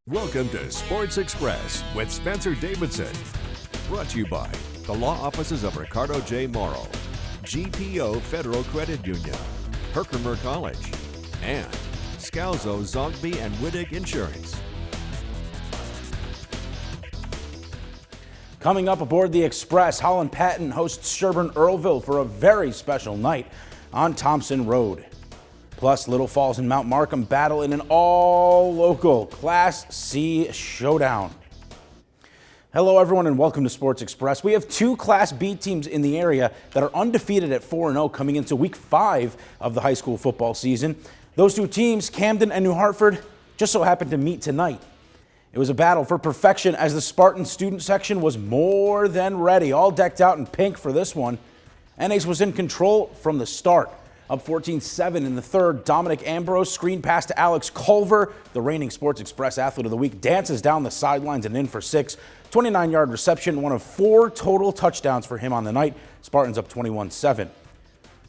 Welcome to Sports Express with Spencer Davidson. Brought to you by the law offices of Ricardo J. Morrow, GPO Federal Credit Union, Herkimer College, and Scalzo, Zogby, and Wittig Insurance. Coming up aboard the Express, Holland Patton hosts Sherburne Earlville for a very special night on Thompson Road. Plus, Little Falls and Mount Markham battle in an all-local Class C showdown. Hello, everyone, and welcome to Sports Express. We have two Class B teams in the area that are undefeated at 4-0 coming into Week 5 of the high school football season. Those two teams, Camden and New Hartford, just so happened to meet tonight. It was a battle for perfection as the Spartan student section was more than ready, all decked out in pink for this one. NAs was in control from the start. Up 14-7 in the third, Dominic Ambrose screen pass to Alex Culver. The reigning Sports Express Athlete of the Week dances down the sidelines and in for 6. 29-yard reception, one of 4 total touchdowns for him on the night. Spartans up 21-7.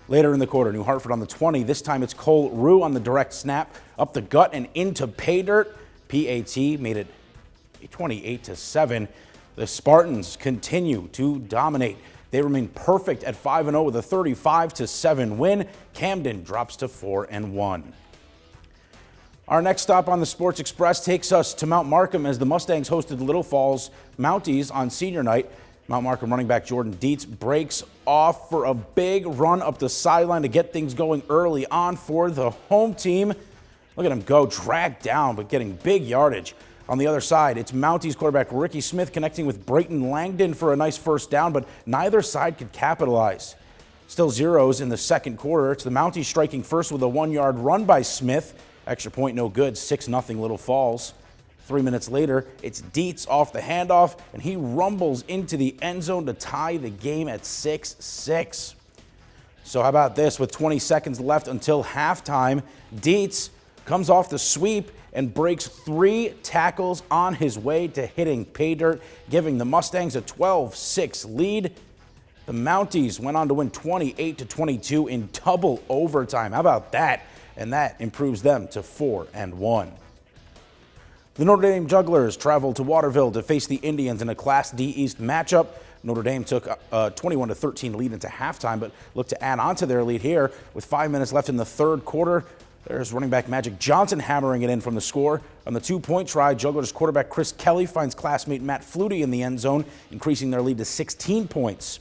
Later in the quarter, New Hartford on the 20. This time it's Cole Rue on the direct snap, up the gut and into pay dirt. PAT made it 28-7. The Spartans continue to dominate. They remain perfect at 5-0 with a 35-7 win. Camden drops to 4-1. Our next stop on the Sports Express takes us to Mount Markham as the Mustangs hosted Little Falls Mounties on senior night. Mount Markham running back Jordan Dietz breaks off for a big run up the sideline to get things going early on for the home team. Look at him go, dragged down, but getting big yardage. On the other side, it's Mounties quarterback Ricky Smith connecting with Brayton Langdon for a nice first down, but neither side could capitalize. Still zeros in the second quarter. It's the Mounties striking first with a 1-yard run by Smith. Extra point no good, 6-0 Little Falls. 3 minutes later, it's Dietz off the handoff, and he rumbles into the end zone to tie the game at 6-6. So how about this? With 20 seconds left until halftime, Dietz comes off the sweep and breaks 3 tackles on his way to hitting pay dirt, giving the Mustangs a 12-6 lead. The Mounties went on to win 28-22 in double overtime. How about that? And that improves them to 4-1. The Notre Dame Jugglers traveled to Waterville to face the Indians in a Class D East matchup. Notre Dame took a 21-13 lead into halftime, but looked to add on to their lead here with 5 minutes left in the third quarter. There's running back Magic Johnson hammering it in from the score. On the 2-point try, Jugglers quarterback Chris Kelly finds classmate Matt Flutie in the end zone, increasing their lead to 16 points.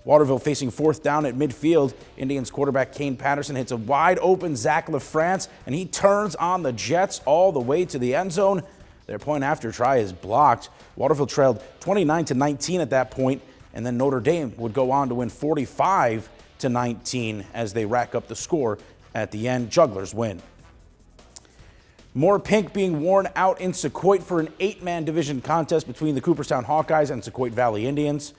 Waterville facing 4th down at midfield. Indians quarterback Kane Patterson hits a wide open Zach LaFrance, and he turns on the Jets all the way to the end zone. Their point after try is blocked. Waterville trailed 29-19 at that point, and then Notre Dame would go on to win 45-19 as they rack up the score. At the end, Jugglers win. More pink being worn out in Sequoit for an 8-man division contest between the Cooperstown Hawkeyes and Sequoit Valley Indians.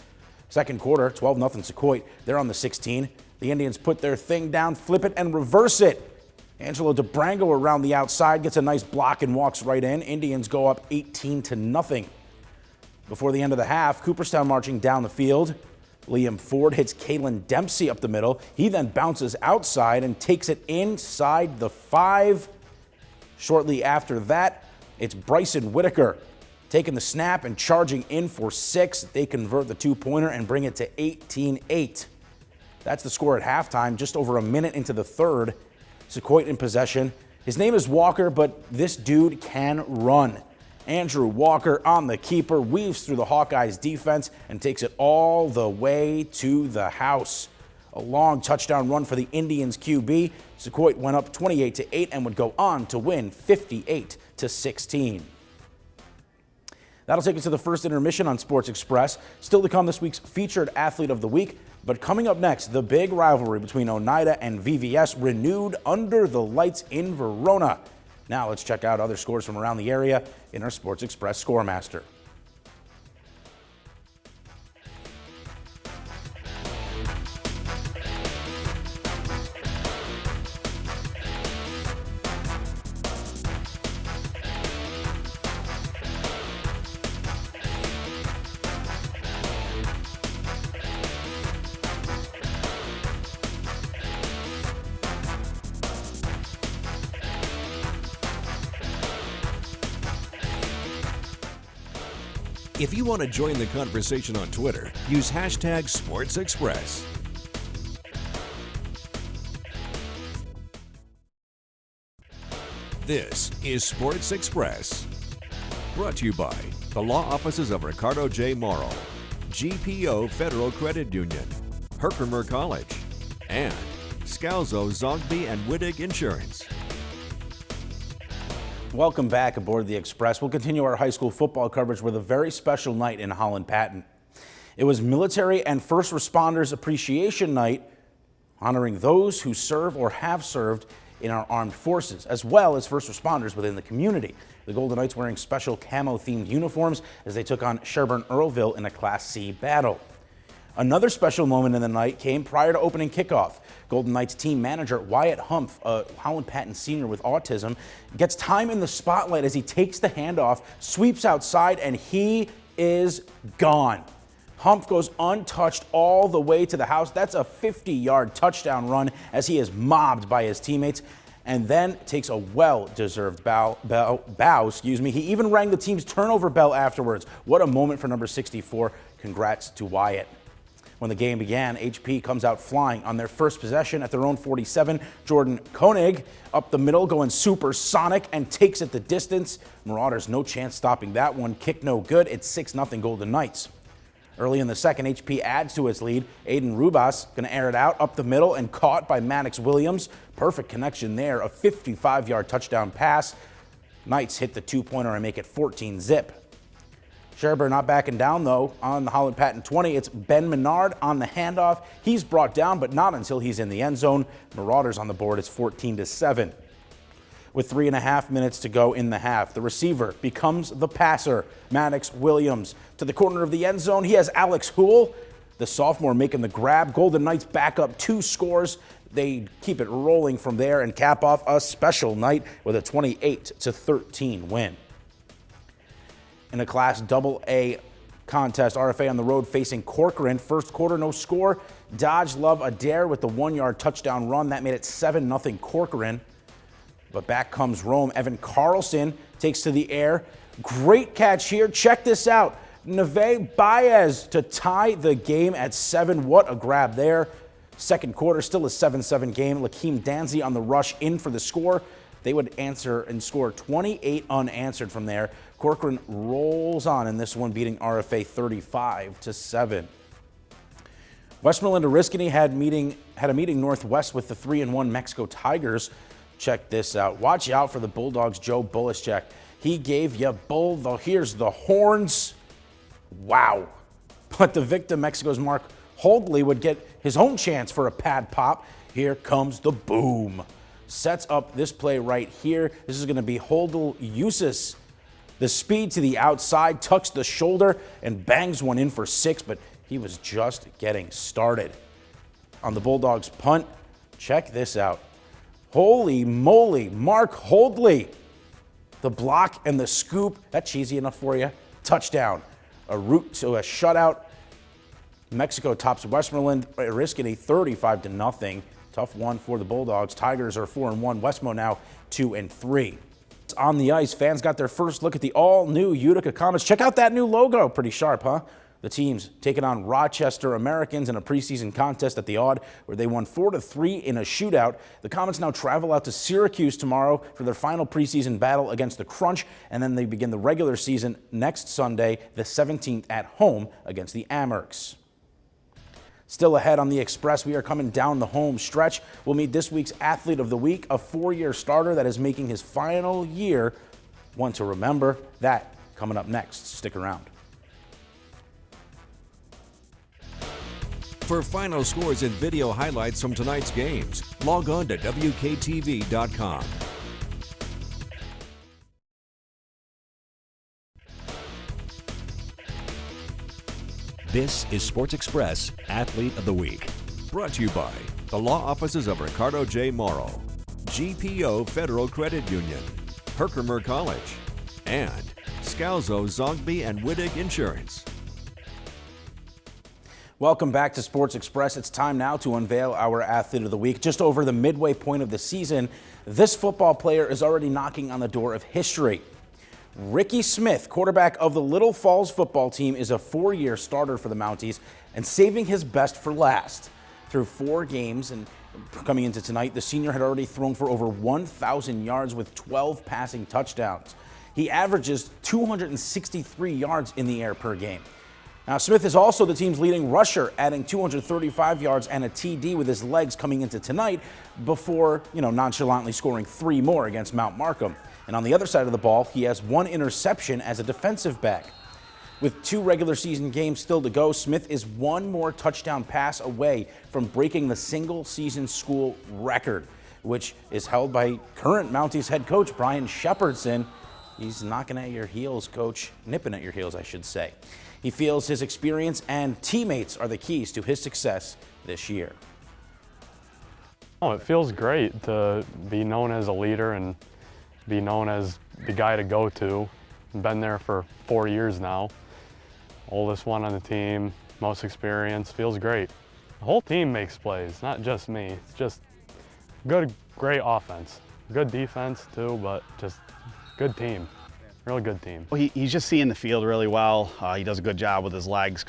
Second quarter, 12-0 Sequoit. They're on the 16. The Indians put their thing down, flip it, and reverse it. Angelo DeBrango around the outside gets a nice block and walks right in. Indians go up 18-0. Before the end of the half, Cooperstown marching down the field. Liam Ford hits Kalen Dempsey up the middle. He then bounces outside and takes it inside the 5. Shortly after that, it's Bryson Whitaker taking the snap and charging in for 6. They convert the 2-pointer and bring it to 18-8. That's the score at halftime, just over a minute into the third. Sequoit in possession. His name is Walker, but this dude can run. Andrew Walker on the keeper, weaves through the Hawkeyes defense and takes it all the way to the house. A long touchdown run for the Indians QB. Sequoit went up 28-8 and would go on to win 58-16. That'll take us to the first intermission on Sports Express. Still to come this week's featured athlete of the week. But coming up next, the big rivalry between Oneida and VVS renewed under the lights in Verona. Now let's check out other scores from around the area in our Sports Express Scoremaster. If you want to join the conversation on Twitter, use hashtag SportsExpress. This is Sports Express, brought to you by the law offices of Ricardo J. Morrow, GPO Federal Credit Union, Herkimer College, and Scalzo, Zogby, and Wittig Insurance. Welcome back aboard the Express. We'll continue our high school football coverage with a very special night in Holland Patton. It was Military and First Responders Appreciation Night, honoring those who serve or have served in our armed forces, as well as first responders within the community. The Golden Knights wearing special camo-themed uniforms as they took on Sherburne-Earlville in a Class C battle. Another special moment in the night came prior to opening kickoff. Golden Knights team manager Wyatt Humph, a Holland Patton senior with autism, gets time in the spotlight as he takes the handoff, sweeps outside, and he is gone. Humph goes untouched all the way to the house. That's a 50-yard touchdown run as he is mobbed by his teammates and then takes a well-deserved bow. He even rang the team's turnover bell afterwards. What a moment for number 64. Congrats to Wyatt. When the game began, HP comes out flying on their first possession at their own 47. Jordan Koenig up the middle going supersonic and takes it the distance. Marauders no chance stopping that one. Kick no good. It's 6-0 Golden Knights. Early in the second, HP adds to its lead. Aiden Rubas going to air it out up the middle and caught by Maddox Williams. Perfect connection there. A 55-yard touchdown pass. Knights hit the two-pointer and make it 14-zip. Sherburne not backing down, though, on the Holland Patton 20. It's Ben Menard on the handoff. He's brought down, but not until he's in the end zone. Marauders on the board. It's 14-7. With 3.5 minutes to go in the half, the receiver becomes the passer, Maddox Williams. To the corner of the end zone, he has Alex Hool, the sophomore, making the grab. Golden Knights back up 2 scores. They keep it rolling from there and cap off a special night with a 28-13 win. In a Class AA contest, RFA on the road facing Corcoran. First quarter, no score. Dodge Love Adair with the 1-yard touchdown run. That made it 7-0 Corcoran. But back comes Rome. Evan Carlson takes to the air. Great catch here. Check this out. Neve Baez to tie the game at 7. What a grab there. Second quarter, still a 7-7 game. Lakeem Danzy on the rush in for the score. They would answer and score 28 unanswered from there. Corcoran rolls on in this one, beating RFA 35-7. Westmoreland Oriskany had a meeting northwest with the 3-1 Mexico Tigers. Check this out. Watch out for the Bulldogs' Joe Bullischek. He gave you here's the horns. Wow. But the victim, Mexico's Mark Holdley, would get his own chance for a pad pop. Here comes the boom. Sets up this play right here. This is going to be Holdl Usis. The speed to the outside, tucks the shoulder, and bangs one in for 6, but he was just getting started. On the Bulldogs' punt, check this out. Holy moly, Mark Holdley. The block and the scoop, that cheesy enough for you. Touchdown. A route to a shutout. Mexico tops Westmoreland Oriskany 35-0. Tough one for the Bulldogs. Tigers are 4-1. Westmo now 2-3. On the ice, fans got their first look at the all-new Utica Comets. Check out that new logo. Pretty sharp, huh? The teams taking on Rochester Americans in a preseason contest at the Odd, where they won 4-3 in a shootout. The Comets now travel out to Syracuse tomorrow for their final preseason battle against the Crunch, and then they begin the regular season next Sunday, the 17th, at home against the Amerks. Still ahead on the Express, we are coming down the home stretch. We'll meet this week's Athlete of the Week, a 4-year starter that is making his final year. One to remember. That coming up next. Stick around. For final scores and video highlights from tonight's games, log on to WKTV.com. This is Sports Express Athlete of the Week, brought to you by the law offices of Ricardo J. Morrow, GPO Federal Credit Union, Herkimer College, and Scalzo, Zogby, and Wittig Insurance. Welcome back to Sports Express. It's time now to unveil our Athlete of the Week. Just over the midway point of the season, this football player is already knocking on the door of history. Ricky Smith, quarterback of the Little Falls football team, is a 4-year starter for the Mounties and saving his best for last. Through 4 games and coming into tonight, the senior had already thrown for over 1,000 yards with 12 passing touchdowns. He averages 263 yards in the air per game. Now, Smith is also the team's leading rusher, adding 235 yards and a TD with his legs coming into tonight before, nonchalantly scoring 3 more against Mount Markham. And on the other side of the ball, he has 1 interception as a defensive back. With 2 regular season games still to go, Smith is 1 more touchdown pass away from breaking the single season school record, which is held by current Mounties head coach Brian Shepherdson. He's knocking at your heels, coach. Nipping at your heels, I should say. He feels his experience and teammates are the keys to his success this year. Oh, it feels great to be known as a leader and be known as the guy to go to. I've been there for 4 years now. Oldest one on the team, most experience, feels great. The whole team makes plays, not just me. It's just great offense. Good defense too, but just good team. Really good team. Well, he's just seeing the field really well. He does a good job with his legs,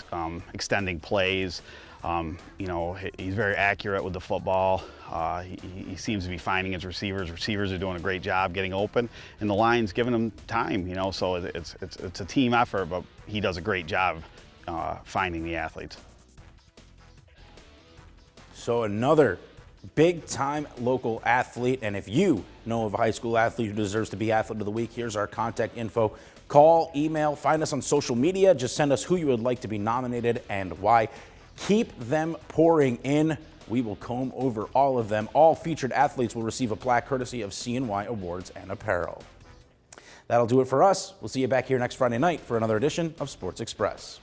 extending plays. He's very accurate with the football. He seems to be finding his receivers. Receivers are doing a great job getting open, and the line's giving him time. So it's a team effort, but he does a great job finding the athletes. So another big-time local athlete, and if you know of a high school athlete who deserves to be Athlete of the Week, here's our contact info. Call, email, find us on social media. Just send us who you would like to be nominated and why. Keep them pouring in. We will comb over all of them. All featured athletes will receive a plaque courtesy of CNY Awards and Apparel. That'll do it for us. We'll see you back here next Friday night for another edition of Sports Express.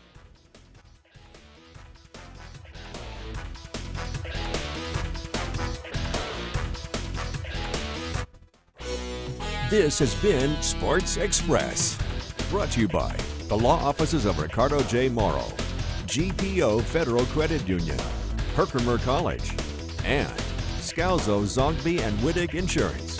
This has been Sports Express, brought to you by the law offices of Ricardo J. Morrow, GPO Federal Credit Union, Herkimer College, and Scalzo, Zogby, and Wittig Insurance.